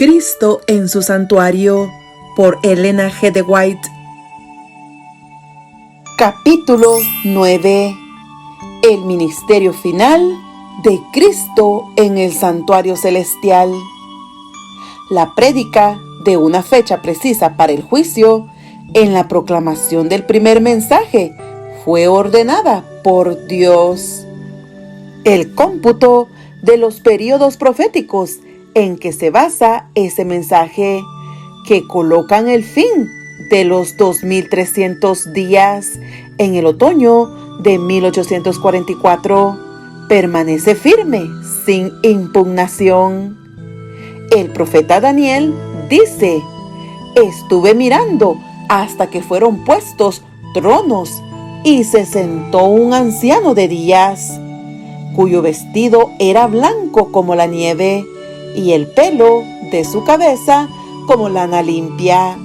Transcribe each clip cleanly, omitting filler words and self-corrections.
Cristo en su santuario, por Elena G. de White. Capítulo 9. El ministerio final de Cristo en el santuario celestial. La prédica de una fecha precisa para el juicio, en la proclamación del primer mensaje, fue ordenada por Dios. El cómputo de los períodos proféticos en que se basa ese mensaje, que colocan el fin de los 2300 días en el otoño de 1844, permanece firme, sin impugnación. El profeta Daniel dice: estuve mirando hasta que fueron puestos tronos y se sentó un anciano de días, cuyo vestido era blanco como la nieve y el pelo de su cabeza como lana limpia.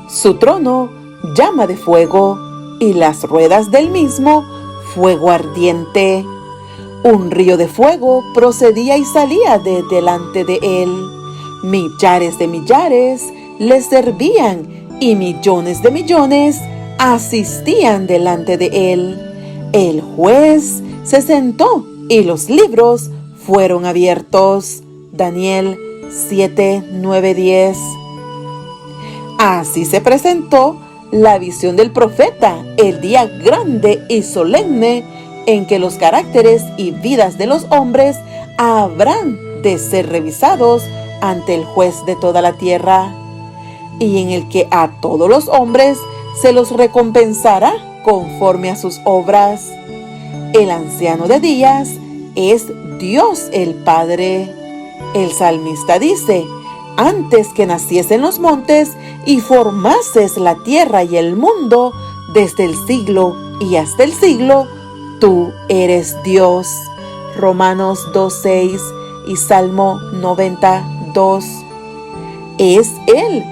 Su trono llama de fuego y las ruedas del mismo fuego ardiente. Un río de fuego procedía y salía de delante de él. Millares de millares le servían y millones de millones asistían delante de él. El juez se sentó y los libros fueron abiertos. Daniel 7, 9, 10. Así se presentó la visión del profeta, el día grande y solemne en que los caracteres y vidas de los hombres habrán de ser revisados ante el juez de toda la tierra, y en el que a todos los hombres se los recompensará conforme a sus obras. El anciano de días es Dios el Padre. El salmista dice: antes que naciesen los montes y formases la tierra y el mundo, desde el siglo y hasta el siglo, tú eres Dios. Romanos 2:6 y Salmo 92. Es Él,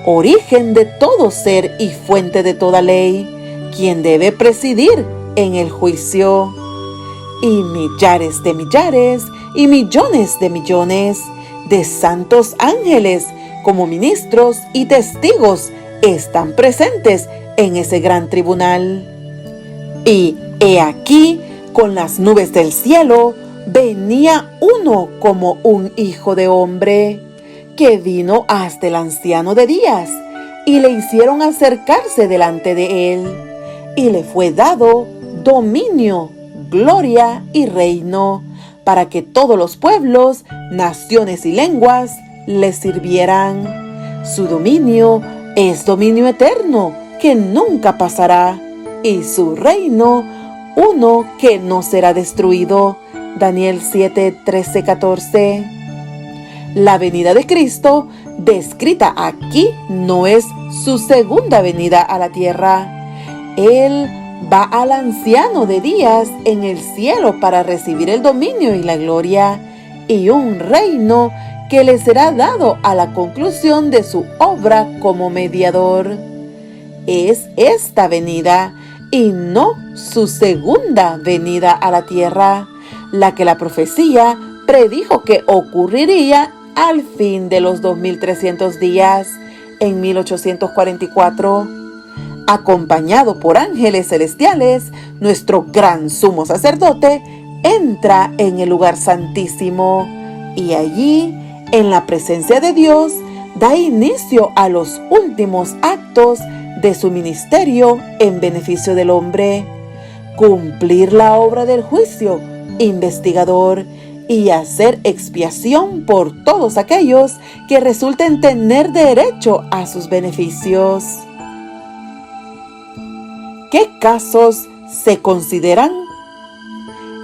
origen de todo ser y fuente de toda ley, quien debe presidir en el juicio. Y millares de millares y millones de millones de santos ángeles como ministros y testigos están presentes en ese gran tribunal. Y he aquí, con las nubes del cielo, venía uno como un hijo de hombre, que vino hasta el anciano de días, y le hicieron acercarse delante de él, y le fue dado dominio, gloria y reino, para que todos los pueblos, naciones y lenguas le sirvieran. Su dominio es dominio eterno, que nunca pasará, y su reino, uno que no será destruido. Daniel 7, 13, 14. La venida de Cristo, descrita aquí, no es su segunda venida a la tierra. Él va al anciano de días en el cielo para recibir el dominio y la gloria, y un reino que le será dado a la conclusión de su obra como mediador. Es esta venida, y no su segunda venida a la tierra, la que la profecía predijo que ocurriría al fin de los 2300 días, en 1844. Acompañado por ángeles celestiales, nuestro gran sumo sacerdote entra en el lugar santísimo, y allí, en la presencia de Dios, da inicio a los últimos actos de su ministerio en beneficio del hombre: cumplir la obra del juicio investigador y hacer expiación por todos aquellos que resulten tener derecho a sus beneficios. ¿Qué casos se consideran?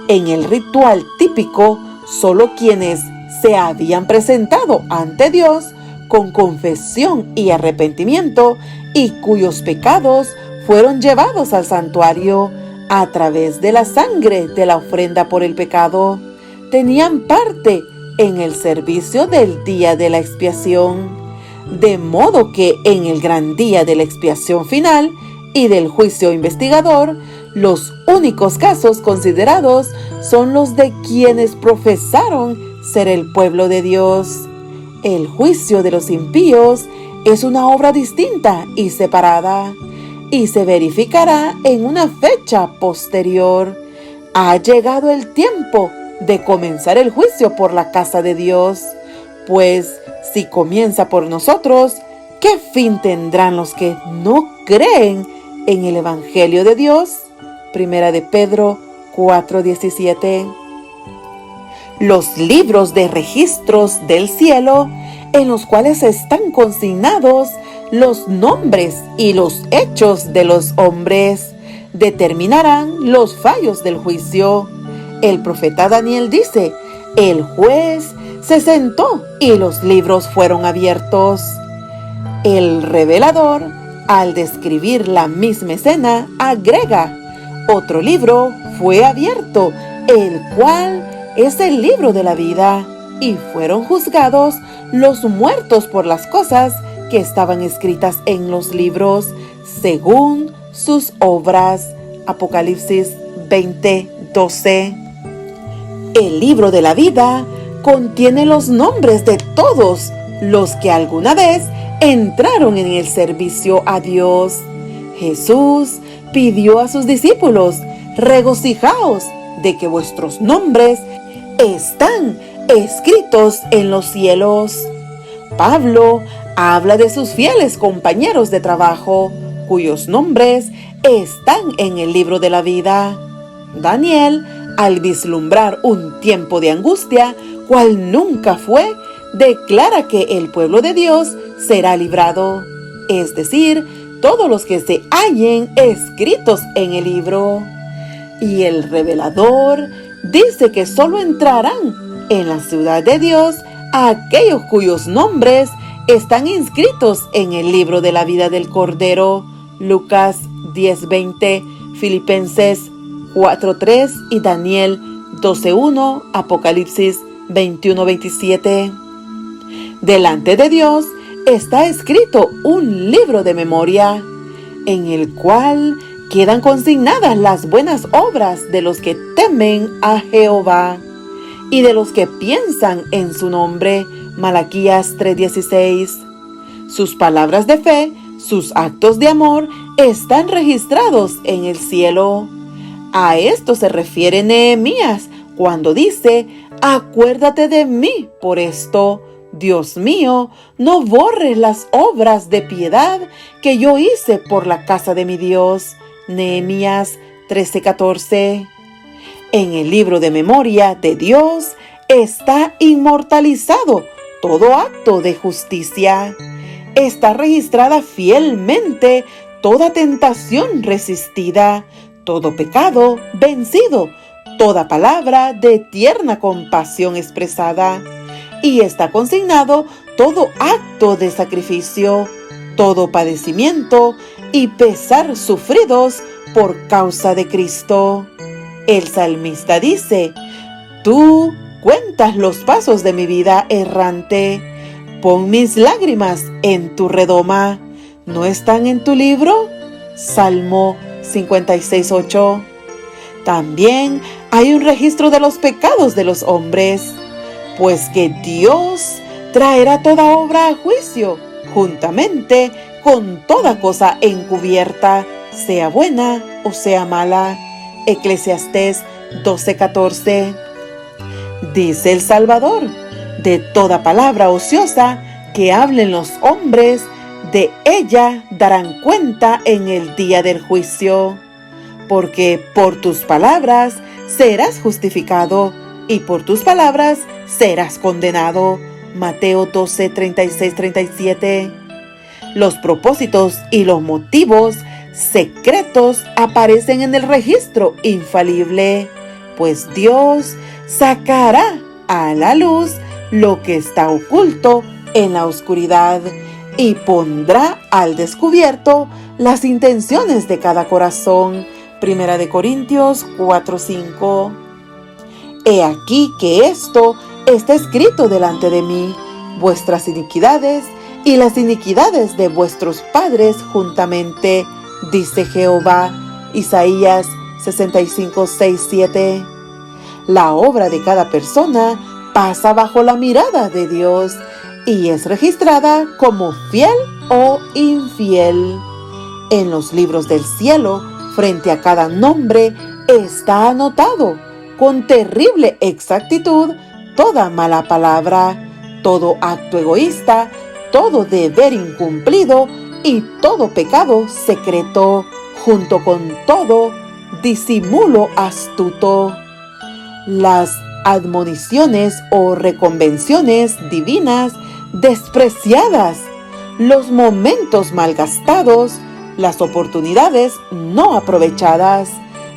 En el ritual típico, solo quienes se habían presentado ante Dios con confesión y arrepentimiento y cuyos pecados fueron llevados al santuario a través de la sangre de la ofrenda por el pecado, tenían parte en el servicio del día de la expiación, de modo que en el gran día de la expiación final y del juicio investigador, los únicos casos considerados son los de quienes profesaron ser el pueblo de Dios. El juicio de los impíos es una obra distinta y separada, y se verificará en una fecha posterior. Ha llegado el tiempo de comenzar el juicio por la casa de Dios, pues si comienza por nosotros, ¿qué fin tendrán los que no creen en el Evangelio de Dios? Primera de Pedro 4:17. Los libros de registros del cielo, en los cuales están consignados los nombres y los hechos de los hombres, determinarán los fallos del juicio. El profeta Daniel dice: el juez se sentó y los libros fueron abiertos. El revelador, al describir la misma escena, agrega: otro libro fue abierto, el cual es el libro de la vida, y fueron juzgados los muertos por las cosas que estaban escritas en los libros, según sus obras. Apocalipsis 20:12. El libro de la vida contiene los nombres de todos los que alguna vez entraron en el servicio a Dios. Jesús pidió a sus discípulos: regocijaos de que vuestros nombres están escritos en los cielos. Pablo habla de sus fieles compañeros de trabajo, cuyos nombres están en el libro de la vida. Daniel, al vislumbrar un tiempo de angustia, cual nunca fue, declara que el pueblo de Dios será librado, es decir, todos los que se hallen escritos en el libro. Y el revelador dice que solo entrarán en la ciudad de Dios aquellos cuyos nombres están inscritos en el libro de la vida del Cordero. Lucas 10:20, Filipenses 4:3 y Daniel 12:1, Apocalipsis 21:27. Delante de Dios está escrito un libro de memoria, en el cual quedan consignadas las buenas obras de los que temen a Jehová y de los que piensan en su nombre. Malaquías 3:16. Sus palabras de fe, sus actos de amor están registrados en el cielo. A esto se refiere Nehemías cuando dice: acuérdate de mí por esto, Dios mío, no borres las obras de piedad que yo hice por la casa de mi Dios. Nehemías 13:14. En el libro de memoria de Dios está inmortalizado todo acto de justicia. Está registrada fielmente toda tentación resistida, todo pecado vencido, toda palabra de tierna compasión expresada. Y está consignado todo acto de sacrificio, todo padecimiento y pesar sufridos por causa de Cristo. El salmista dice: tú cuentas los pasos de mi vida errante. Pon mis lágrimas en tu redoma. ¿No están en tu libro? Salmo 56:8. También hay un registro de los pecados de los hombres, pues que Dios traerá toda obra a juicio, juntamente con toda cosa encubierta, sea buena o sea mala. Eclesiastés 12:14. Dice el Salvador: de toda palabra ociosa que hablen los hombres, de ella darán cuenta en el día del juicio. Porque por tus palabras serás justificado, y por tus palabras serás condenado. Mateo 12:36-37. Los propósitos y los motivos secretos aparecen en el registro infalible, pues Dios sacará a la luz lo que está oculto en la oscuridad y pondrá al descubierto las intenciones de cada corazón. Primera de Corintios 4:5. He aquí que esto está escrito delante de mí, vuestras iniquidades y las iniquidades de vuestros padres juntamente, dice Jehová. Isaías 65:6-7. La obra de cada persona pasa bajo la mirada de Dios y es registrada como fiel o infiel. En los libros del cielo, frente a cada nombre, está anotado con terrible exactitud toda mala palabra, todo acto egoísta, todo deber incumplido y todo pecado secreto, junto con todo disimulo astuto. Las admoniciones o reconvenciones divinas despreciadas, los momentos malgastados, las oportunidades no aprovechadas,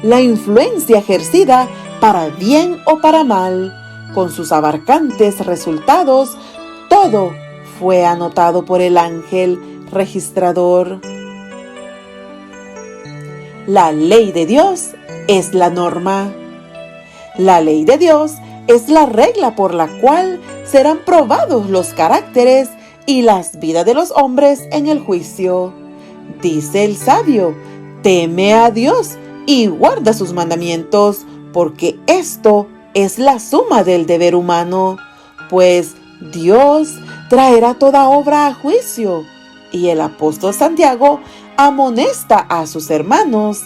la influencia ejercida para bien o para mal, con sus abarcantes resultados, todo fue anotado por el ángel registrador. La ley de Dios es la norma. La ley de Dios es la regla por la cual serán probados los caracteres y las vidas de los hombres en el juicio. Dice el sabio: teme a Dios y guarda sus mandamientos, porque esto es la suma del deber humano, pues Dios traerá toda obra a juicio. Y el apóstol Santiago amonesta a sus hermanos: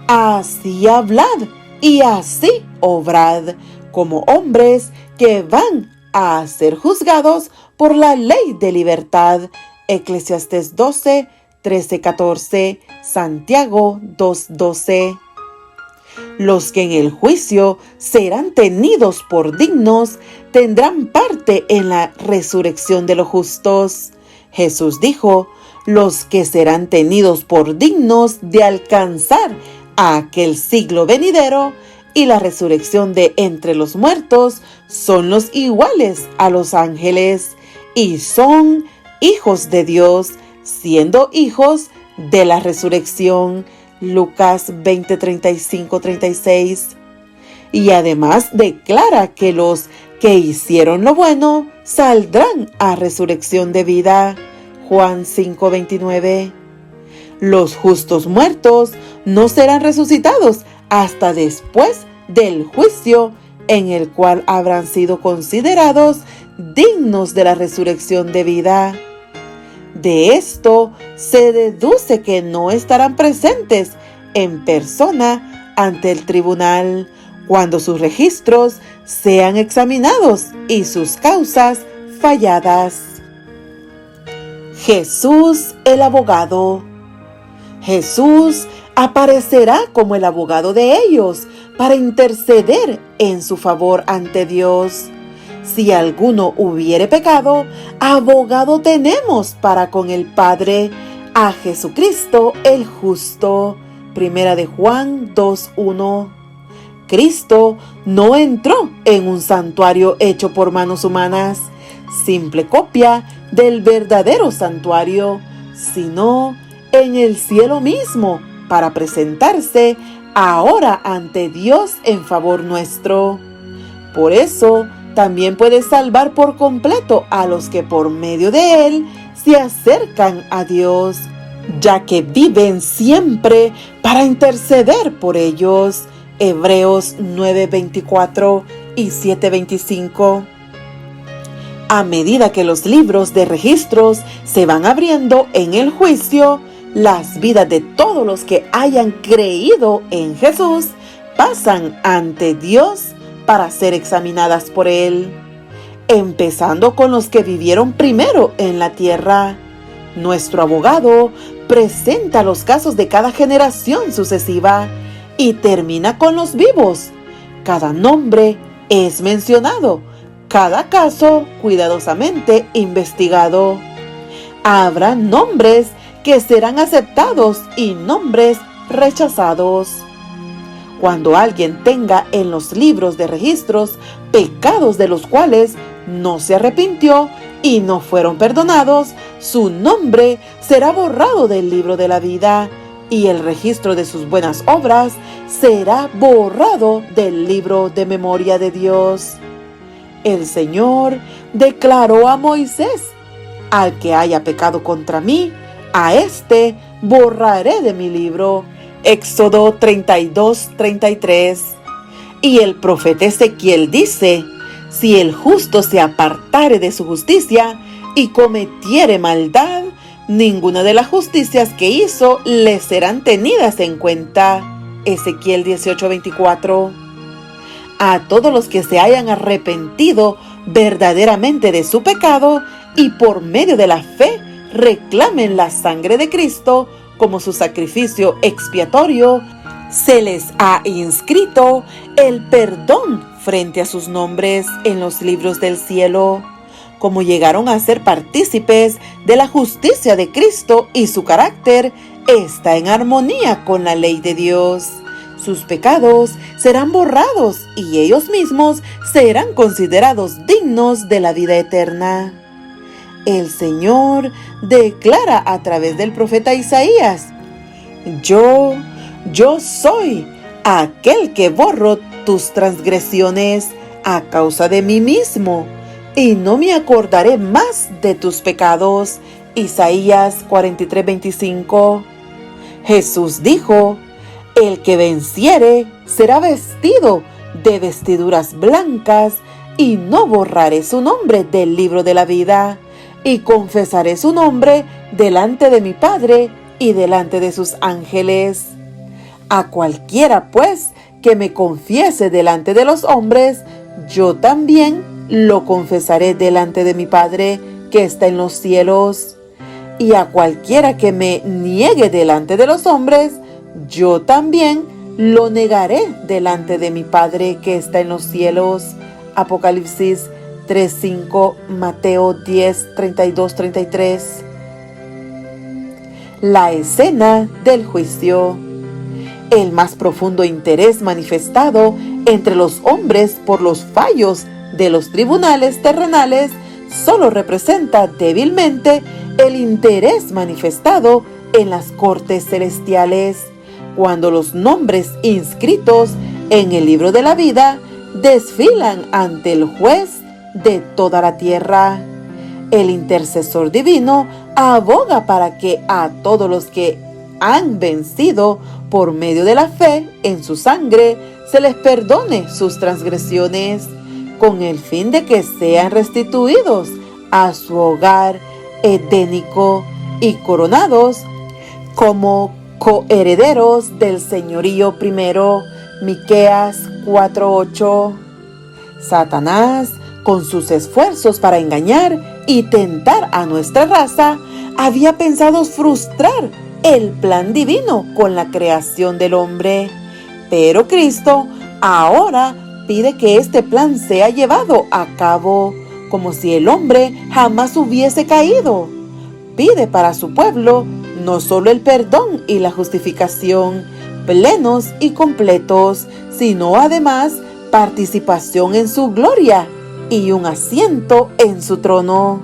así hablad y así obrad, como hombres que van a ser juzgados por la ley de libertad. Eclesiastés 12, 13, 14, Santiago 2, 12. Los que en el juicio serán tenidos por dignos tendrán parte en la resurrección de los justos. Jesús dijo: los que serán tenidos por dignos de alcanzar a aquel siglo venidero y la resurrección de entre los muertos son los iguales a los ángeles y son hijos de Dios, siendo hijos de la resurrección. Lucas 20, 35, 36. Y además declara que los que hicieron lo bueno saldrán a resurrección de vida. Juan 5, 29. Los justos muertos no serán resucitados hasta después del juicio, en el cual habrán sido considerados dignos de la resurrección de vida. De esto se deduce que no estarán presentes en persona ante el tribunal cuando sus registros sean examinados y sus causas falladas. Jesús el abogado. Jesús aparecerá como el abogado de ellos para interceder en su favor ante Dios. Si alguno hubiere pecado, abogado tenemos para con el Padre, a Jesucristo el justo. Primera de Juan 2:1. Cristo no entró en un santuario hecho por manos humanas, simple copia del verdadero santuario, sino en el cielo mismo, para presentarse ahora ante Dios en favor nuestro. Por eso, también puede salvar por completo a los que por medio de Él se acercan a Dios, ya que viven siempre para interceder por ellos. Hebreos 9:24 y 7:25. A medida que los libros de registros se van abriendo en el juicio, las vidas de todos los que hayan creído en Jesús pasan ante Dios para ser examinadas por Él, empezando con los que vivieron primero en la tierra. Nuestro abogado presenta los casos de cada generación sucesiva y termina con los vivos. Cada nombre es mencionado, cada caso cuidadosamente investigado. Habrá nombres que serán aceptados y nombres rechazados. Cuando alguien tenga en los libros de registros pecados de los cuales no se arrepintió y no fueron perdonados, su nombre será borrado del libro de la vida y el registro de sus buenas obras será borrado del libro de memoria de Dios. El Señor declaró a Moisés: al que haya pecado contra mí, a éste borraré de mi libro. Éxodo 32:33. Y el profeta Ezequiel dice: si el justo se apartare de su justicia y cometiere maldad, ninguna de las justicias que hizo le serán tenidas en cuenta. Ezequiel 18:24. A todos los que se hayan arrepentido verdaderamente de su pecado y por medio de la fe reclamen la sangre de Cristo como su sacrificio expiatorio, se les ha inscrito el perdón frente a sus nombres en los libros del cielo. Como llegaron a ser partícipes de la justicia de Cristo y su carácter está en armonía con la ley de Dios. Sus pecados serán borrados y ellos mismos serán considerados dignos de la vida eterna. El Señor declara a través del profeta Isaías: Yo soy aquel que borro tus transgresiones a causa de mí mismo, y no me acordaré más de tus pecados. Isaías 43:25. Jesús dijo: el que venciere será vestido de vestiduras blancas, y no borraré su nombre del libro de la vida, y confesaré su nombre delante de mi Padre y delante de sus ángeles. A cualquiera, pues, que me confiese delante de los hombres, yo también lo confesaré delante de mi Padre que está en los cielos. Y a cualquiera que me niegue delante de los hombres, yo también lo negaré delante de mi Padre que está en los cielos. Apocalipsis 3:5, Mateo 10:32-33. La escena del juicio. El más profundo interés manifestado entre los hombres por los fallos de los tribunales terrenales solo representa débilmente el interés manifestado en las cortes celestiales, cuando los nombres inscritos en el libro de la vida desfilan ante el juez de toda la tierra. El intercesor divino aboga para que a todos los que han vencido por medio de la fe en su sangre se les perdone sus transgresiones, con el fin de que sean restituidos a su hogar edénico y coronados como coherederos del señorío primero. Miqueas 4:8. Satanás, con sus esfuerzos para engañar y tentar a nuestra raza, había pensado frustrar el plan divino con la creación del hombre. Pero Cristo ahora pide que este plan sea llevado a cabo, como si el hombre jamás hubiese caído. Pide para su pueblo no solo el perdón y la justificación plenos y completos, sino además participación en su gloria y un asiento en su trono.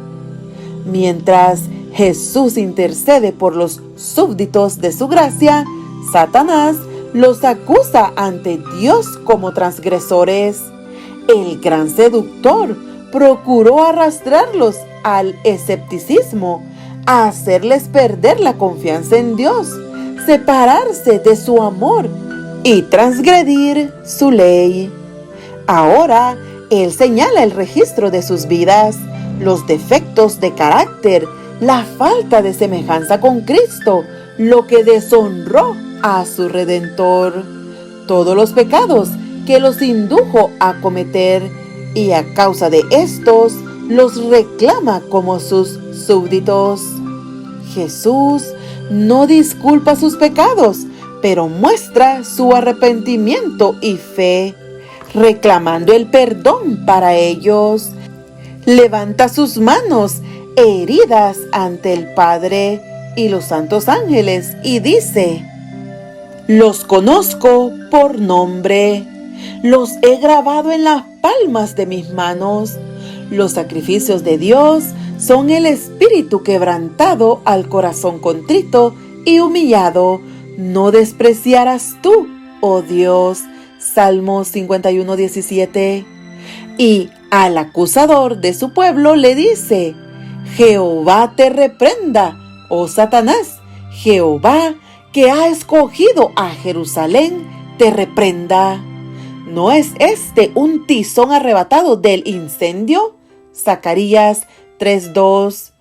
Mientras Jesús intercede por los súbditos de su gracia, Satanás los acusa ante Dios como transgresores. El gran seductor procuró arrastrarlos al escepticismo, a hacerles perder la confianza en Dios, separarse de su amor y transgredir su ley. Ahora Él señala el registro de sus vidas, los defectos de carácter, la falta de semejanza con Cristo, lo que deshonró a su Redentor, todos los pecados que los indujo a cometer, y a causa de estos los reclama como sus súbditos. Jesús no disculpa sus pecados, pero muestra su arrepentimiento y fe, reclamando el perdón para ellos. Levanta sus manos heridas ante el Padre y los santos ángeles y dice: los conozco por nombre, los he grabado en las palmas de mis manos. Los sacrificios de Dios son el espíritu quebrantado al corazón contrito y humillado. No despreciarás tú, oh Dios. Salmos 51:17. Y al acusador de su pueblo le dice: Jehová te reprenda, oh Satanás. Jehová, que ha escogido a Jerusalén, te reprenda. ¿No es este un tizón arrebatado del incendio? Zacarías 3:2.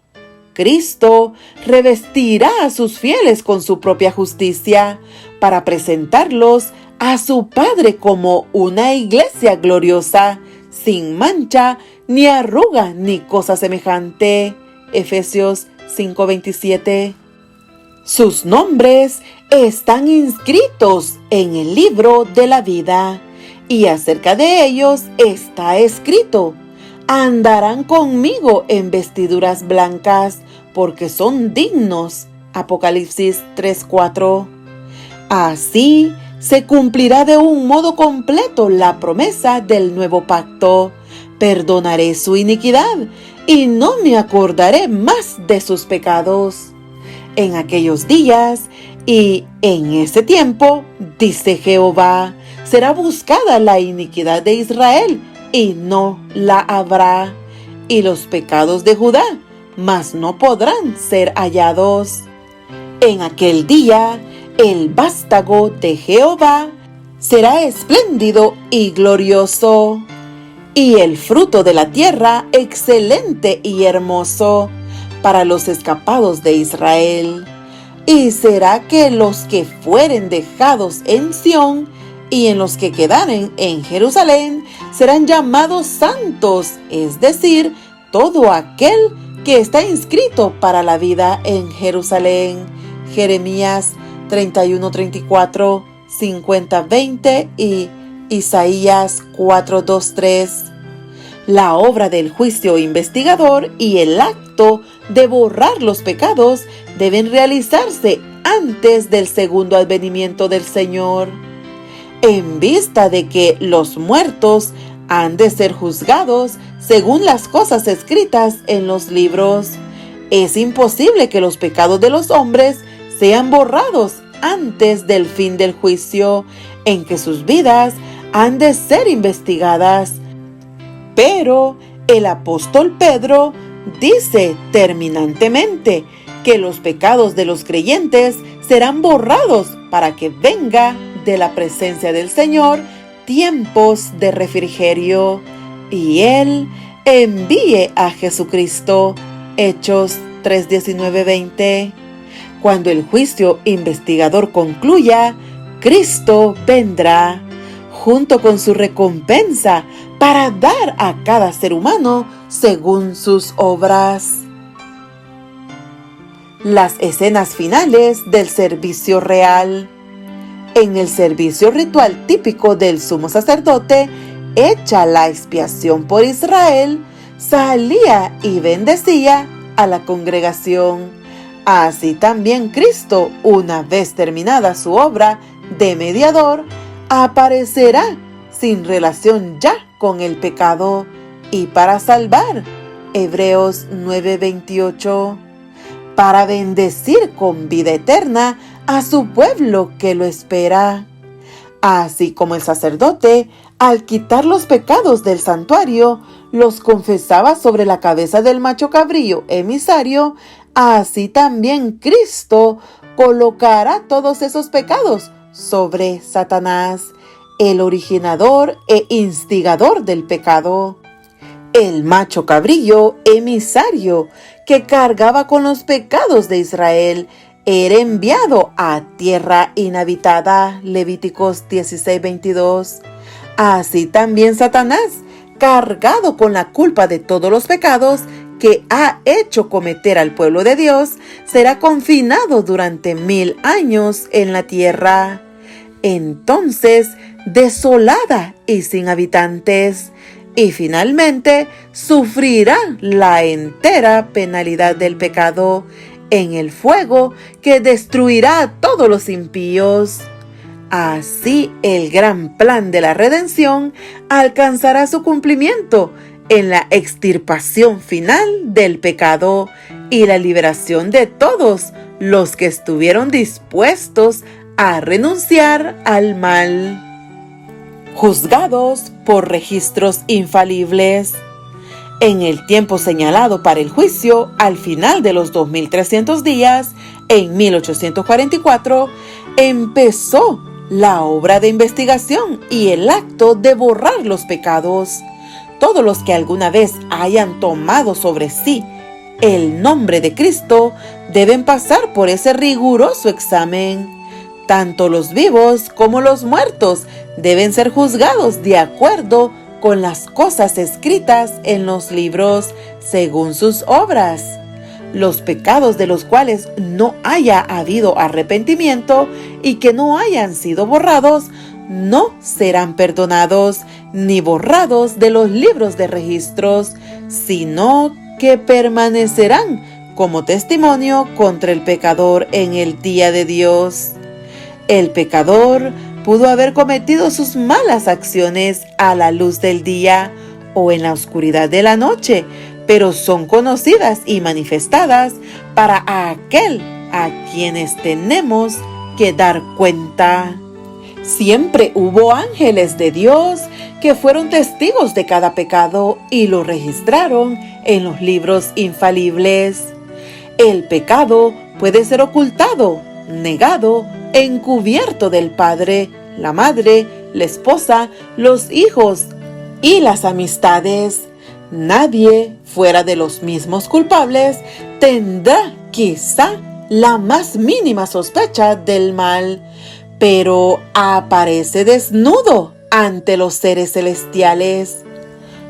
Cristo revestirá a sus fieles con su propia justicia para presentarlos a su Padre como una iglesia gloriosa, sin mancha, ni arruga, ni cosa semejante. Efesios 5:27. Sus nombres están inscritos en el libro de la vida, y acerca de ellos está escrito: andarán conmigo en vestiduras blancas, porque son dignos. Apocalipsis 3:4. Así se cumplirá de un modo completo la promesa del nuevo pacto: perdonaré su iniquidad y no me acordaré más de sus pecados. En aquellos días y en ese tiempo, dice Jehová, será buscada la iniquidad de Israel y no la habrá, y los pecados de Judá, mas no podrán ser hallados. En aquel día, el vástago de Jehová será espléndido y glorioso, y el fruto de la tierra excelente y hermoso para los escapados de Israel. Y será que los que fueren dejados en Sión y en los que quedaren en Jerusalén serán llamados santos, es decir, todo aquel que está inscrito para la vida en Jerusalén. Jeremías 31:34, 50:20 y Isaías 4:2-3. La obra del juicio investigador y el acto de borrar los pecados deben realizarse antes del segundo advenimiento del Señor. En vista de que los muertos han de ser juzgados según las cosas escritas en los libros, es imposible que los pecados de los hombres sean borrados antes del fin del juicio, en que sus vidas han de ser investigadas. Pero el apóstol Pedro dice terminantemente que los pecados de los creyentes serán borrados para que venga de la presencia del Señor tiempos de refrigerio, y Él envíe a Jesucristo. Hechos 3:19-20. Cuando el juicio investigador concluya, Cristo vendrá junto con su recompensa para dar a cada ser humano según sus obras. Las escenas finales del servicio real. En el servicio ritual típico del sumo sacerdote, hecha la expiación por Israel, salía y bendecía a la congregación. Así también Cristo, una vez terminada su obra de mediador, aparecerá sin relación ya con el pecado y para salvar. Hebreos 9:28. Para bendecir con vida eterna a su pueblo que lo espera. Así como el sacerdote, al quitar los pecados del santuario, los confesaba sobre la cabeza del macho cabrío emisario, así también Cristo colocará todos esos pecados sobre Satanás, el originador e instigador del pecado. El macho cabrillo emisario que cargaba con los pecados de Israel era enviado a tierra inhabitada. Levíticos 16:22. Así también Satanás, cargado con la culpa de todos los pecados que ha hecho cometer al pueblo de Dios, será confinado durante 1000 años en la tierra. Entonces, desolada y sin habitantes, y finalmente sufrirá la entera penalidad del pecado en el fuego que destruirá a todos los impíos. Así el gran plan de la redención alcanzará su cumplimiento en la extirpación final del pecado y la liberación de todos los que estuvieron dispuestos a renunciar al mal. Juzgados por registros infalibles. En el tiempo señalado para el juicio, al final de los 2300 días, en 1844, empezó la obra de investigación y el acto de borrar los pecados. todos los que alguna vez hayan tomado sobre sí el nombre de Cristo deben pasar por ese riguroso examen. Tanto los vivos como los muertos deben ser juzgados de acuerdo con las cosas escritas en los libros según sus obras. Los pecados de los cuales no haya habido arrepentimiento y que no hayan sido borrados, no serán perdonados ni borrados de los libros de registros, sino que permanecerán como testimonio contra el pecador en el día de Dios. El pecador pudo haber cometido sus malas acciones a la luz del día o en la oscuridad de la noche, pero son conocidas y manifestadas para aquel a quienes tenemos que dar cuenta. Siempre hubo ángeles de Dios que fueron testigos de cada pecado y lo registraron en los libros infalibles. El pecado puede ser ocultado, negado, encubierto del padre, la madre, la esposa, los hijos y las amistades. Nadie fuera de los mismos culpables tendrá quizá la más mínima sospecha del mal, pero aparece desnudo ante los seres celestiales.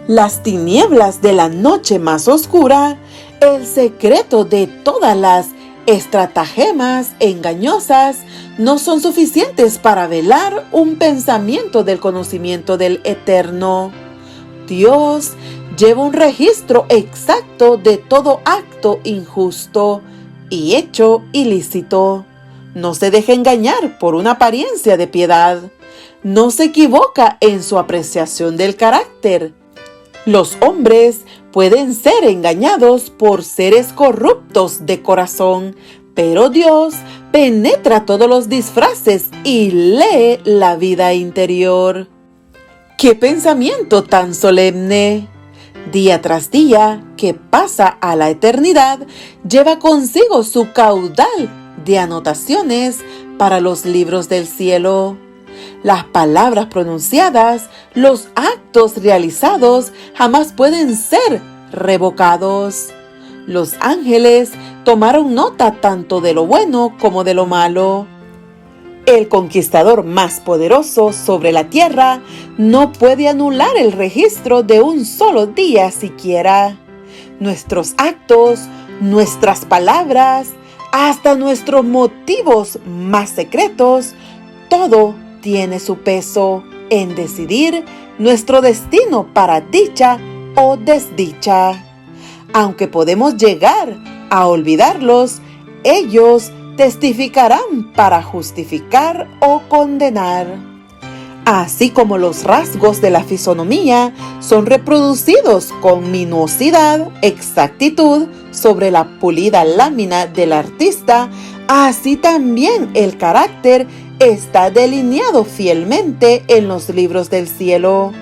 Las tinieblas de la noche más oscura, el secreto de todas las estratagemas engañosas, no son suficientes para velar un pensamiento del conocimiento del Eterno. Dios lleva un registro exacto de todo acto injusto y hecho ilícito. No se deja engañar por una apariencia de piedad. No se equivoca en su apreciación del carácter. Los hombres pueden ser engañados por seres corruptos de corazón, pero Dios penetra todos los disfraces y lee la vida interior. ¡Qué pensamiento tan solemne! Día tras día que pasa a la eternidad, lleva consigo su caudal de anotaciones para los libros del cielo. Las palabras pronunciadas, los actos realizados jamás pueden ser revocados. Los ángeles tomaron nota tanto de lo bueno como de lo malo. El conquistador más poderoso sobre la tierra no puede anular el registro de un solo día siquiera. Nuestros actos, nuestras palabras, hasta nuestros motivos más secretos, todo tiene su peso en decidir nuestro destino para dicha o desdicha. Aunque podemos llegar a olvidarlos, ellos testificarán para justificar o condenar. Así como los rasgos de la fisonomía son reproducidos con minuosidad, exactitud sobre la pulida lámina del artista, así también el carácter está delineado fielmente en los libros del cielo.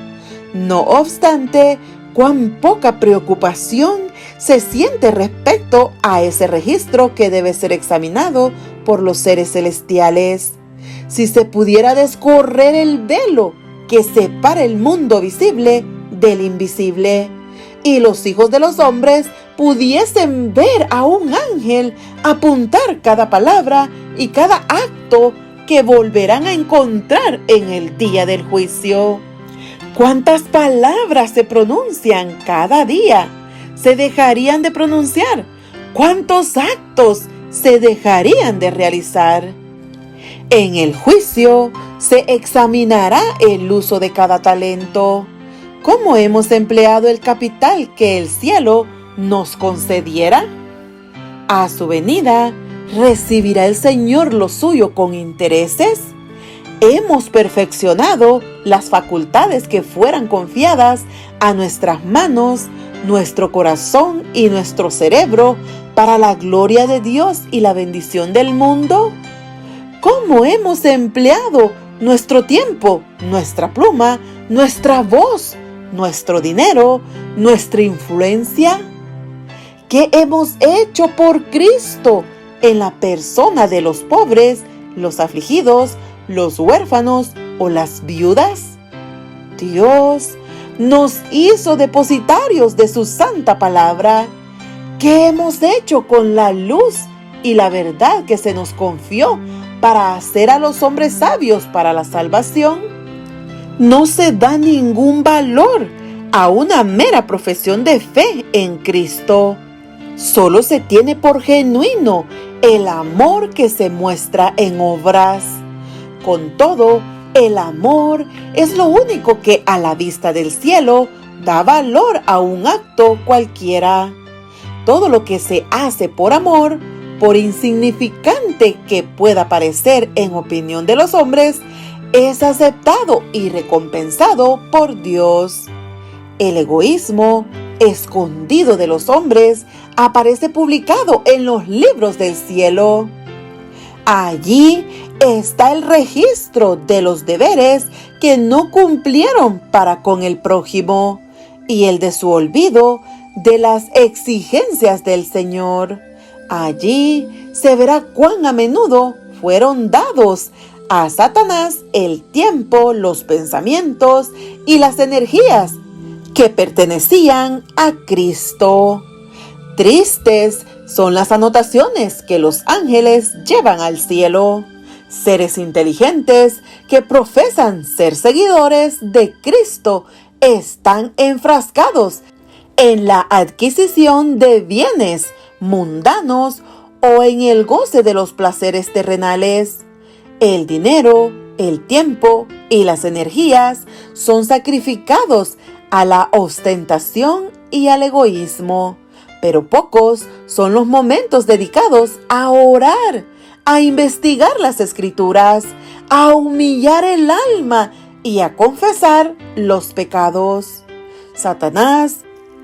No obstante, cuán poca preocupación se siente respecto a ese registro que debe ser examinado por los seres celestiales. Si se pudiera descorrer el velo que separa el mundo visible del invisible, y los hijos de los hombres pudiesen ver a un ángel apuntar cada palabra y cada acto que volverán a encontrar en el día del juicio. ¿Cuántas palabras se pronuncian cada día? ¿Se dejarían de pronunciar? ¿Cuántos actos se dejarían de realizar? En el juicio se examinará el uso de cada talento. ¿Cómo hemos empleado el capital que el cielo nos concediera? A su venida, ¿recibirá el Señor lo suyo con intereses? ¿Hemos perfeccionado las facultades que fueran confiadas a nuestras manos, nuestro corazón y nuestro cerebro para la gloria de Dios y la bendición del mundo? ¿Cómo hemos empleado nuestro tiempo, nuestra pluma, nuestra voz, nuestro dinero, nuestra influencia? ¿Qué hemos hecho por Cristo en la persona de los pobres, los afligidos, los huérfanos o las viudas? Dios nos hizo depositarios de su santa palabra. ¿Qué hemos hecho con la luz y la verdad que se nos confió para hacer a los hombres sabios para la salvación? No se da ningún valor a una mera profesión de fe en Cristo. Solo se tiene por genuino el amor que se muestra en obras. Con todo, el amor es lo único que a la vista del cielo da valor a un acto cualquiera. Todo lo que se hace por amor, por insignificante que pueda parecer en opinión de los hombres, es aceptado y recompensado por Dios. El egoísmo escondido de los hombres aparece publicado en los libros del cielo. Allí está el registro de los deberes que no cumplieron para con el prójimo y el de su olvido de las exigencias del Señor. Allí se verá cuán a menudo fueron dados a Satanás el tiempo, los pensamientos y las energías que pertenecían a Cristo. Tristes son las anotaciones que los ángeles llevan al cielo. Seres inteligentes que profesan ser seguidores de Cristo están enfrascados en la adquisición de bienes mundanos o en el goce de los placeres terrenales. El dinero, el tiempo y las energías son sacrificados a la ostentación y al egoísmo, pero pocos son los momentos dedicados a orar, a investigar las Escrituras, a humillar el alma y a confesar los pecados. Satanás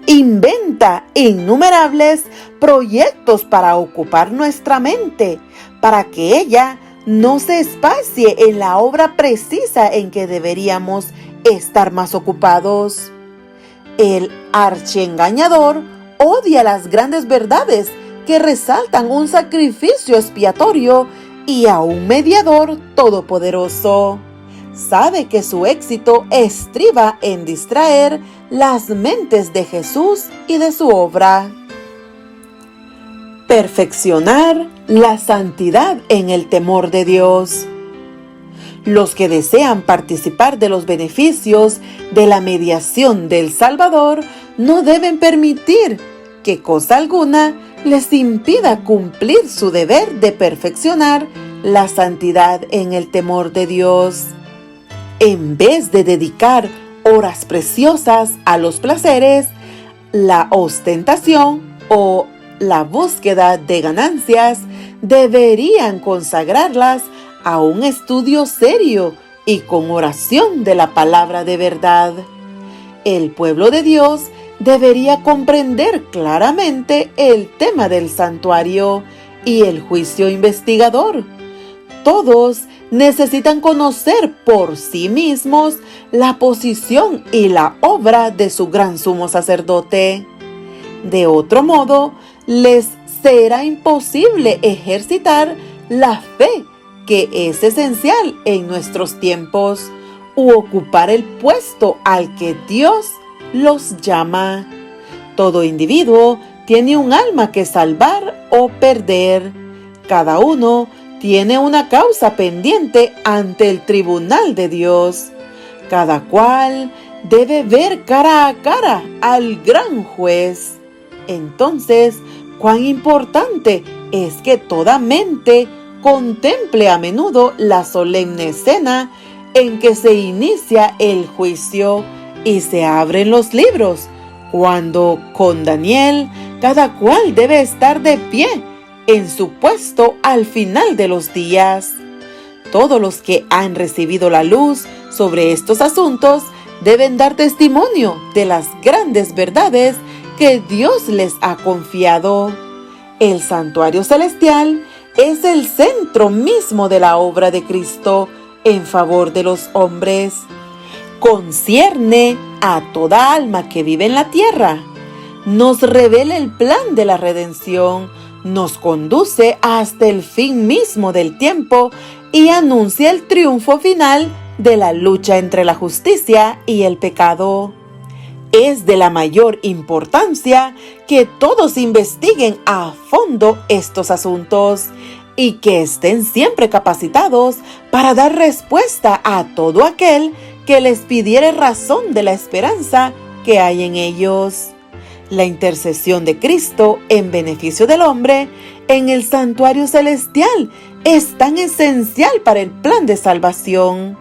inventa innumerables proyectos para ocupar nuestra mente, para que ella no se espacie en la obra precisa en que deberíamos estar más ocupados. El archiengañador odia las grandes verdades que resaltan un sacrificio expiatorio y a un mediador todopoderoso. Sabe que su éxito estriba en distraer las mentes de Jesús y de su obra. Perfeccionar la santidad en el temor de Dios. Los que desean participar de los beneficios de la mediación del Salvador no deben permitir que cosa alguna les impida cumplir su deber de perfeccionar la santidad en el temor de Dios. En vez de dedicar horas preciosas a los placeres, la ostentación o la búsqueda de ganancias, deberían consagrarlas a un estudio serio y con oración de la palabra de verdad. El pueblo de Dios debería comprender claramente el tema del santuario y el juicio investigador. Todos necesitan conocer por sí mismos la posición y la obra de su gran sumo sacerdote. De otro modo, les será imposible ejercitar la fe que es esencial en nuestros tiempos u ocupar el puesto al que Dios los llama. Todo individuo tiene un alma que salvar o perder. Cada uno tiene una causa pendiente ante el tribunal de Dios. Cada cual debe ver cara a cara al gran juez. Entonces, cuán importante es que toda mente contemple a menudo la solemne escena en que se inicia el juicio y se abren los libros, cuando con Daniel cada cual debe estar de pie en su puesto al final de los días. Todos los que han recibido la luz sobre estos asuntos deben dar testimonio de las grandes verdades que Dios les ha confiado. El santuario celestial es el centro mismo de la obra de Cristo en favor de los hombres. Concierne a toda alma que vive en la tierra. Nos revela el plan de la redención, nos conduce hasta el fin mismo del tiempo y anuncia el triunfo final de la lucha entre la justicia y el pecado. Es de la mayor importancia que todos investiguen a fondo estos asuntos y que estén siempre capacitados para dar respuesta a todo aquel que les pidiere razón de la esperanza que hay en ellos. La intercesión de Cristo en beneficio del hombre en el santuario celestial es tan esencial para el plan de salvación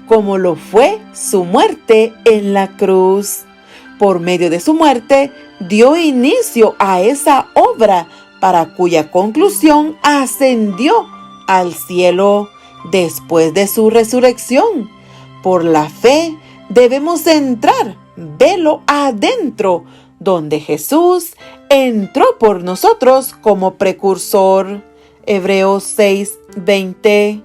como lo fue su muerte en la cruz. Por medio de su muerte, dio inicio a esa obra para cuya conclusión ascendió al cielo después de su resurrección. Por la fe debemos entrar velo adentro, donde Jesús entró por nosotros como precursor. Hebreos 6:20.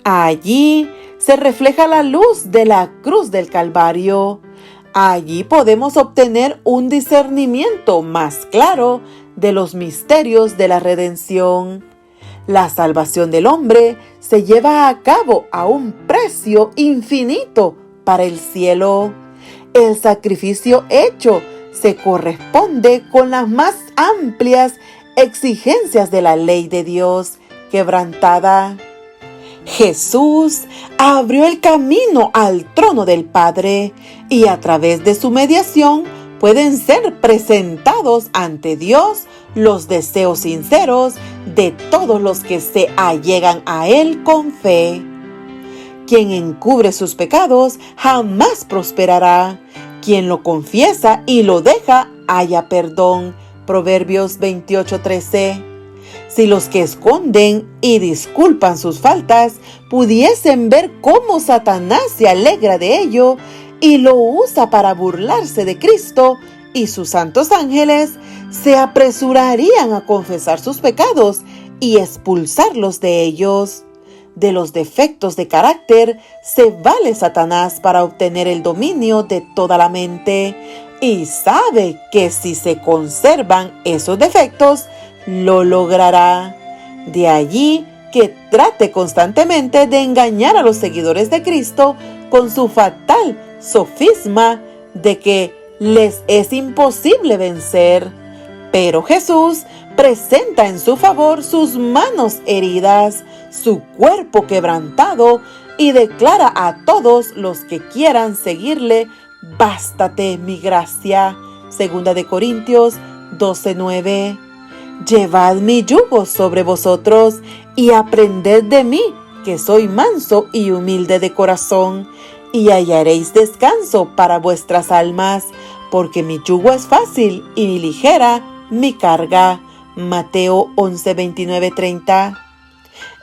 Allí se refleja la luz de la cruz del Calvario. Allí podemos obtener un discernimiento más claro de los misterios de la redención. La salvación del hombre se lleva a cabo a un precio infinito para el cielo. El sacrificio hecho se corresponde con las más amplias exigencias de la ley de Dios quebrantada. Jesús abrió el camino al trono del Padre y a través de su mediación pueden ser presentados ante Dios los deseos sinceros de todos los que se allegan a Él con fe. Quien encubre sus pecados jamás prosperará. Quien lo confiesa y lo deja halla perdón. Proverbios 28:13. Si los que esconden y disculpan sus faltas pudiesen ver cómo Satanás se alegra de ello y lo usa para burlarse de Cristo y sus santos ángeles, se apresurarían a confesar sus pecados y expulsarlos de ellos. De los defectos de carácter se vale Satanás para obtener el dominio de toda la mente y sabe que si se conservan esos defectos, lo logrará. De allí que trate constantemente de engañar a los seguidores de Cristo con su fatal sofisma de que les es imposible vencer. Pero Jesús presenta en su favor sus manos heridas, su cuerpo quebrantado y declara a todos los que quieran seguirle: bástate mi gracia. 2 Corintios 12:9. Llevad mi yugo sobre vosotros y aprended de mí, que soy manso y humilde de corazón, y hallaréis descanso para vuestras almas, porque mi yugo es fácil y ligera mi carga. Mateo 11:29-30.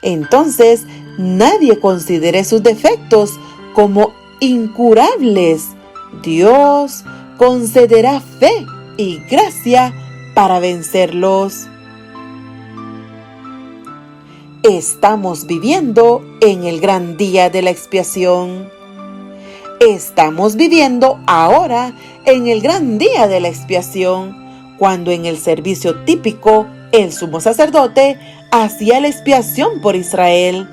Entonces, nadie considere sus defectos como incurables. Dios concederá fe y gracia para vencerlos. Estamos viviendo en el gran día de la expiación. Estamos viviendo ahora en el gran día de la expiación, cuando en el servicio típico el sumo sacerdote hacía la expiación por Israel.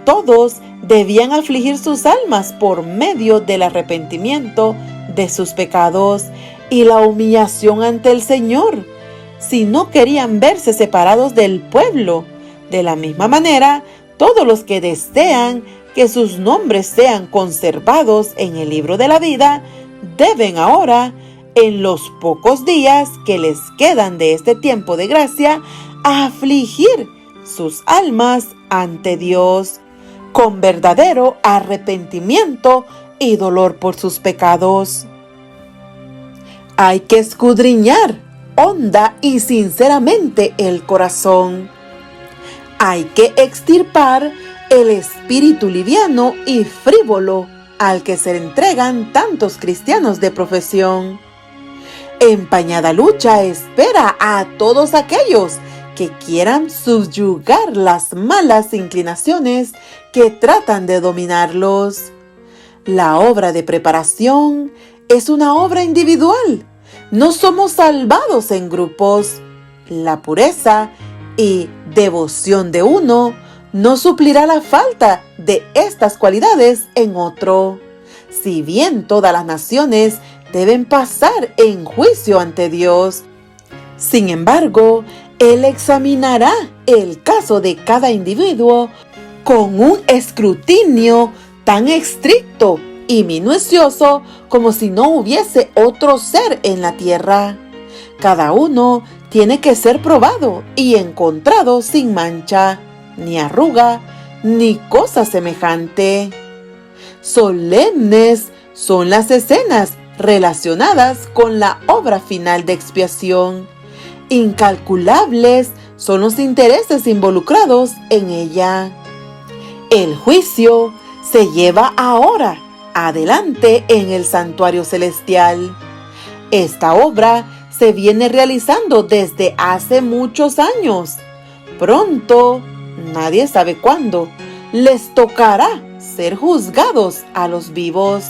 Todos debían afligir sus almas por medio del arrepentimiento de sus pecados y la humillación ante el Señor, si no querían verse separados del pueblo. De la misma manera, todos los que desean que sus nombres sean conservados en el libro de la vida, deben ahora, en los pocos días que les quedan de este tiempo de gracia, afligir sus almas ante Dios con verdadero arrepentimiento y dolor por sus pecados. Hay que escudriñar honda y sinceramente el corazón. Hay que extirpar el espíritu liviano y frívolo al que se entregan tantos cristianos de profesión. Empañada lucha espera a todos aquellos que quieran subyugar las malas inclinaciones que tratan de dominarlos. La obra de preparación es una obra individual. No somos salvados en grupos. La pureza y devoción de uno no suplirá la falta de estas cualidades en otro. Si bien todas las naciones deben pasar en juicio ante Dios. Sin embargo, Él examinará el caso de cada individuo con un escrutinio tan estricto y minucioso como si no hubiese otro ser en la tierra. Cada uno tiene que ser probado y encontrado sin mancha, ni arruga, ni cosa semejante. Solemnes son las escenas relacionadas con la obra final de expiación. Incalculables son los intereses involucrados en ella. El juicio se lleva ahora adelante en el santuario celestial. Esta obra se viene realizando desde hace muchos años. Pronto, nadie sabe cuándo, les tocará ser juzgados a los vivos.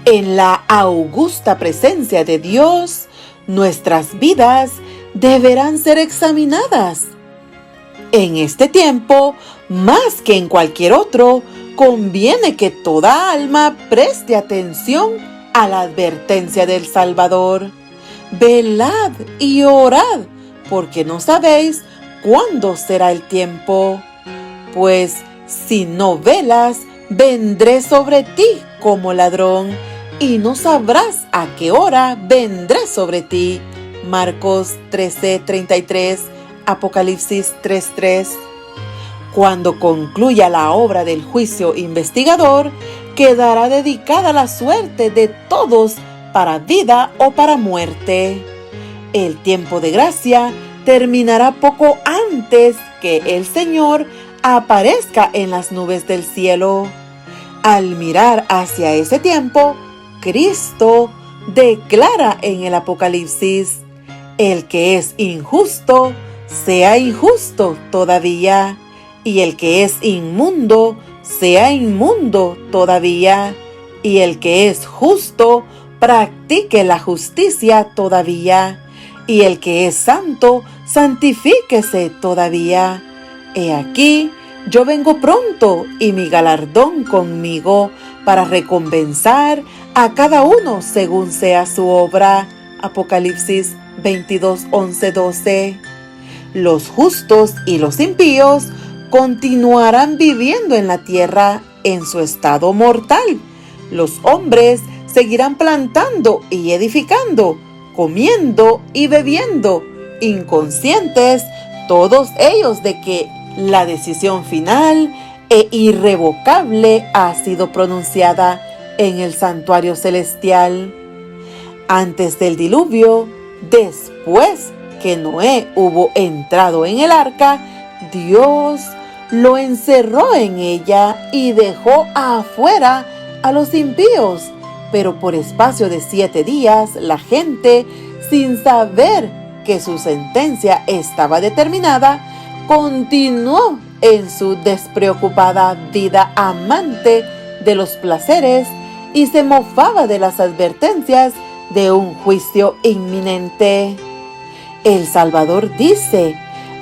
En la augusta presencia de Dios, nuestras vidas deberán ser examinadas. En este tiempo, más que en cualquier otro, conviene que toda alma preste atención a la advertencia del Salvador. Velad y orad, porque no sabéis cuándo será el tiempo. Pues si no velas, vendré sobre ti como ladrón, y no sabrás a qué hora vendré sobre ti. Marcos 13:33, Apocalipsis 3:3. Cuando concluya la obra del juicio investigador, quedará dedicada la suerte de todos para vida o para muerte. El tiempo de gracia terminará poco antes que el Señor aparezca en las nubes del cielo. Al mirar hacia ese tiempo, Cristo declara en el Apocalipsis: el que es injusto, sea injusto todavía, y el que es inmundo, sea inmundo todavía, y el que es justo, practique la justicia todavía, y el que es santo, santifíquese todavía. He aquí, yo vengo pronto, y mi galardón conmigo, para recompensar a cada uno según sea su obra. Apocalipsis 22:11-12. Los justos y los impíos continuarán viviendo en la tierra en su estado mortal. Los hombres seguirán plantando y edificando, comiendo y bebiendo, inconscientes todos ellos de que la decisión final e irrevocable ha sido pronunciada en el santuario celestial. Antes del diluvio, después que Noé hubo entrado en el arca, Dios lo encerró en ella y dejó afuera a los impíos. Pero por espacio de 7 días, la gente, sin saber que su sentencia estaba determinada, continuó en su despreocupada vida amante de los placeres y se mofaba de las advertencias de un juicio inminente. El Salvador dice: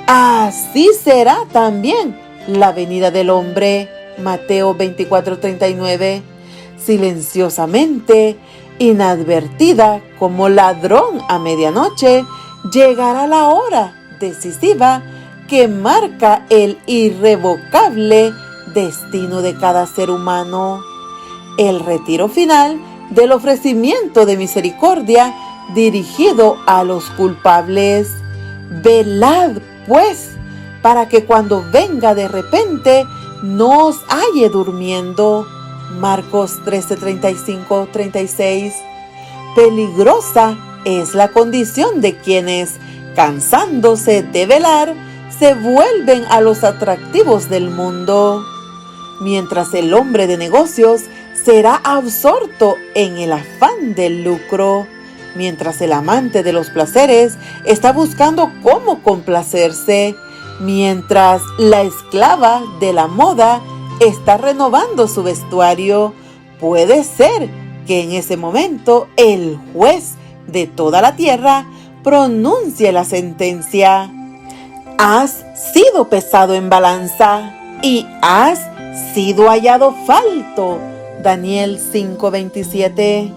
así será también la venida del hombre. Mateo 24:39. Silenciosamente, inadvertida como ladrón a medianoche, llegará la hora decisiva que marca el irrevocable destino de cada ser humano. El retiro final del ofrecimiento de misericordia dirigido a los culpables. Velad, pues, para que cuando venga de repente no os halle durmiendo. Marcos 13:35-36. Peligrosa es la condición de quienes, cansándose de velar, se vuelven a los atractivos del mundo. Mientras el hombre de negocios será absorto en el afán del lucro, mientras el amante de los placeres está buscando cómo complacerse, mientras la esclava de la moda está renovando su vestuario, puede ser que en ese momento el juez de toda la tierra pronuncie la sentencia: has sido pesado en balanza y has sido hallado falto. Daniel 5:27.